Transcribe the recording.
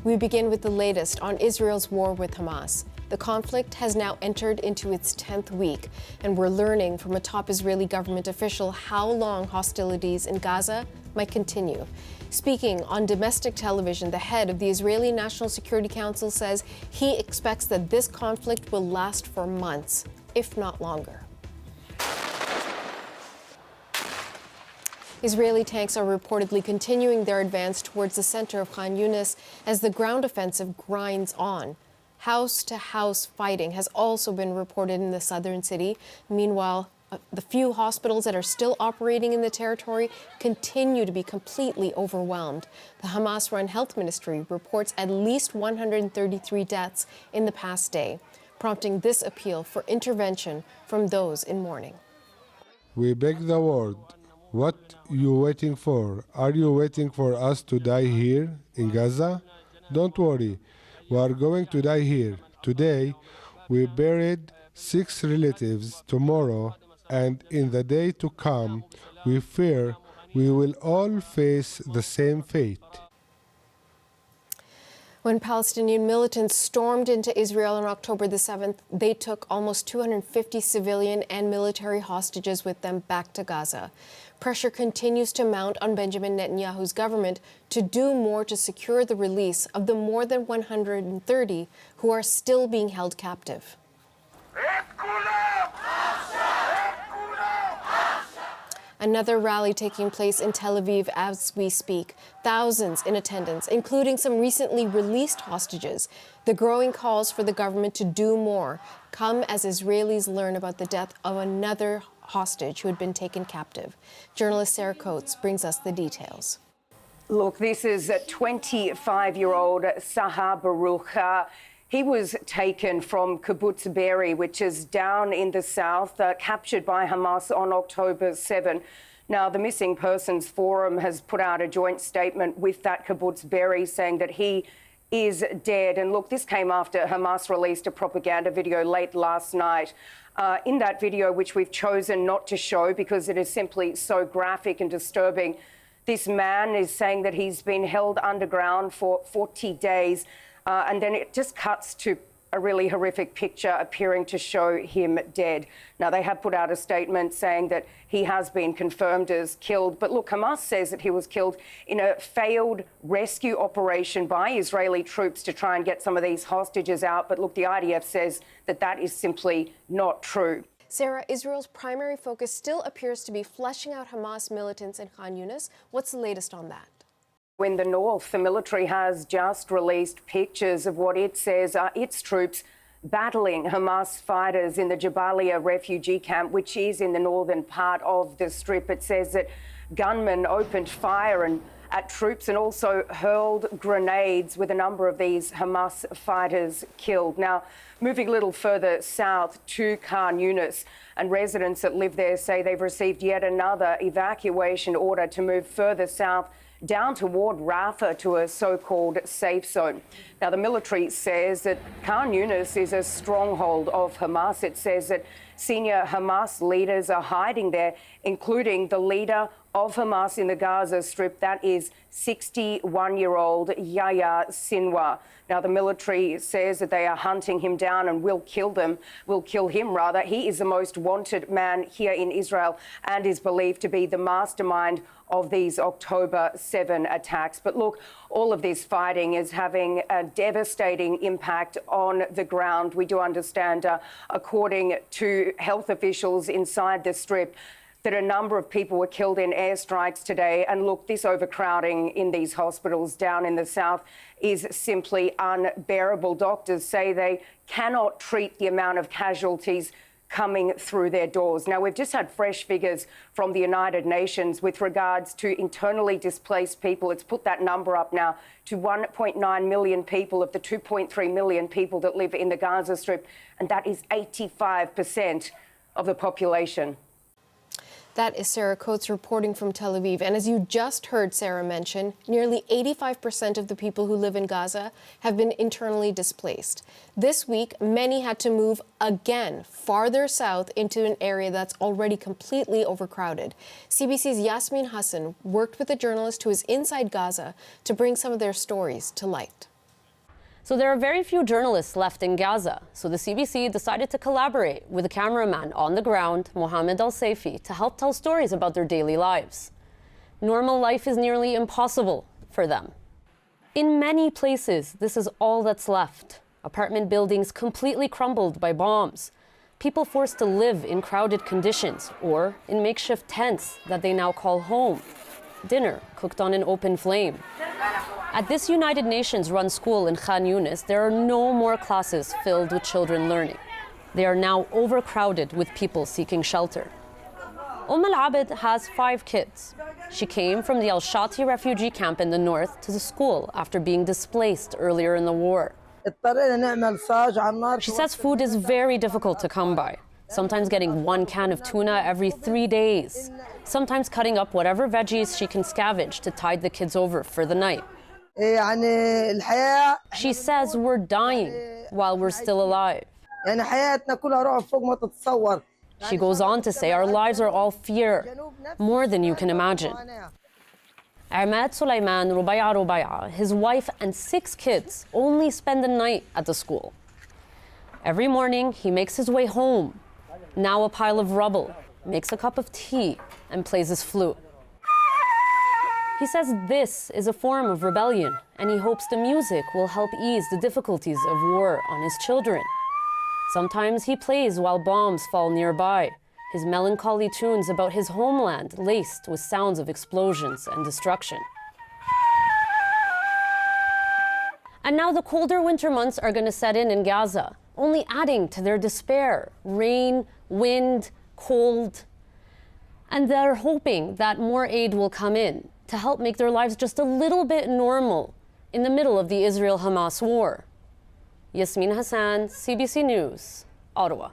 We begin with the latest on Israel's war with Hamas. The conflict has now entered into its 10th week, and we're learning from a top Israeli government official how long hostilities in Gaza might continue. Speaking on domestic television, the head of the Israeli National Security Council says he expects that this conflict will last for months, if not longer. Israeli tanks are reportedly continuing their advance towards the center of Khan Yunis as the ground offensive grinds on. House-to-house fighting has also been reported in the southern city. Meanwhile, the few hospitals that are still operating in the territory continue to be completely overwhelmed. The Hamas-run health ministry reports at least 133 deaths in the past day, prompting this appeal for intervention from those in mourning. We beg the world, what are you waiting for? Are you waiting for us to die here in Gaza? Don't worry, we are going to die here. Today, we buried 6 relatives. Tomorrow, and in the day to come, we fear we will all face the same fate. When Palestinian militants stormed into Israel on October the 7th, they took almost 250 civilian and military hostages with them back to Gaza. Pressure continues to mount on Benjamin Netanyahu's government to do more to secure the release of the more than 130 who are still being held captive. Another rally taking place in Tel Aviv as we speak. Thousands in attendance, including some recently released hostages. The growing calls for the government to do more come as Israelis learn about the death of another hostage who had been taken captive. Journalist Sarah Coates brings us the details. Look, this is a 25-year-old Sahar Baruch. He was taken from Kibbutz Be'eri, which is down in the south, captured by Hamas on October 7. Now, the Missing Persons Forum has put out a joint statement with that Kibbutz Be'eri saying that he is dead. And look, this came after Hamas released a propaganda video late last night. In that video, which we've chosen not to show because it is simply so graphic and disturbing, this man is saying that he's been held underground for 40 days. And then it just cuts to a really horrific picture appearing to show him dead. Now, they have put out a statement saying that he has been confirmed as killed. But look, Hamas says that he was killed in a failed rescue operation by Israeli troops to try and get some of these hostages out. But look, the IDF says that that is simply not true. Sarah, Israel's primary focus still appears to be flushing out Hamas militants in Khan Yunis. What's the latest on that? In the north, the military has just released pictures of what it says are its troops battling Hamas fighters in the Jabalia refugee camp, which is in the northern part of the Strip. It says that gunmen opened fire at troops and also hurled grenades, with a number of these Hamas fighters killed. Now, moving a little further south to Khan Yunis, and residents that live there say they've received yet another evacuation order to move further south down toward Rafah to a so-called safe zone. Now, the military says that Khan Yunis is a stronghold of Hamas. It says that senior Hamas leaders are hiding there, including the leader of Hamas in the Gaza Strip, that is 61-year-old Yahya Sinwar. Now, the military says that they are hunting him down and will kill him. He is the most wanted man here in Israel and is believed to be the mastermind of these October 7 attacks. But look, all of this fighting is having a devastating impact on the ground. We do understand, according to health officials inside the Strip, that a number of people were killed in airstrikes today. And look, this overcrowding in these hospitals down in the south is simply unbearable. Doctors say they cannot treat the amount of casualties coming through their doors. Now, we've just had fresh figures from the United Nations with regards to internally displaced people. It's put that number up now to 1.9 million people of the 2.3 million people that live in the Gaza Strip, and that is 85% of the population. That is Sarah Coates reporting from Tel Aviv. And as you just heard Sarah mention, nearly 85% of the people who live in Gaza have been internally displaced. This week, many had to move again farther south into an area that's already completely overcrowded. CBC's Yasmin Hassan worked with a journalist who is inside Gaza to bring some of their stories to light. So there are very few journalists left in Gaza, so the CBC decided to collaborate with a cameraman on the ground, Mohammed Al-Saifi, to help tell stories about their daily lives. Normal life is nearly impossible for them. In many places, this is all that's left. Apartment buildings completely crumbled by bombs. People forced to live in crowded conditions or in makeshift tents that they now call home. Dinner cooked on an open flame. At this United Nations-run school in Khan Yunis, there are no more classes filled with children learning. They are now overcrowded with people seeking shelter. Al-Abed has 5 kids. She came from the Al-Shati refugee camp in the north to the school after being displaced earlier in the war. She says food is very difficult to come by, sometimes getting 1 can of tuna every 3 days, sometimes cutting up whatever veggies she can scavenge to tide the kids over for the night. She says we're dying while we're still alive. She goes on to say our lives are all fear, more than you can imagine. Ahmed Sulaiman Rubaya, his wife and 6 kids only spend the night at the school. Every morning he makes his way home, now a pile of rubble, makes a cup of tea and plays his flute. He says this is a form of rebellion, and he hopes the music will help ease the difficulties of war on his children. Sometimes he plays while bombs fall nearby, his melancholy tunes about his homeland laced with sounds of explosions and destruction. And now the colder winter months are going to set in Gaza, only adding to their despair. Rain, wind, cold. And they're hoping that more aid will come in to help make their lives just a little bit normal in the middle of the Israel-Hamas war. Yasmin Hassan, CBC News, Ottawa.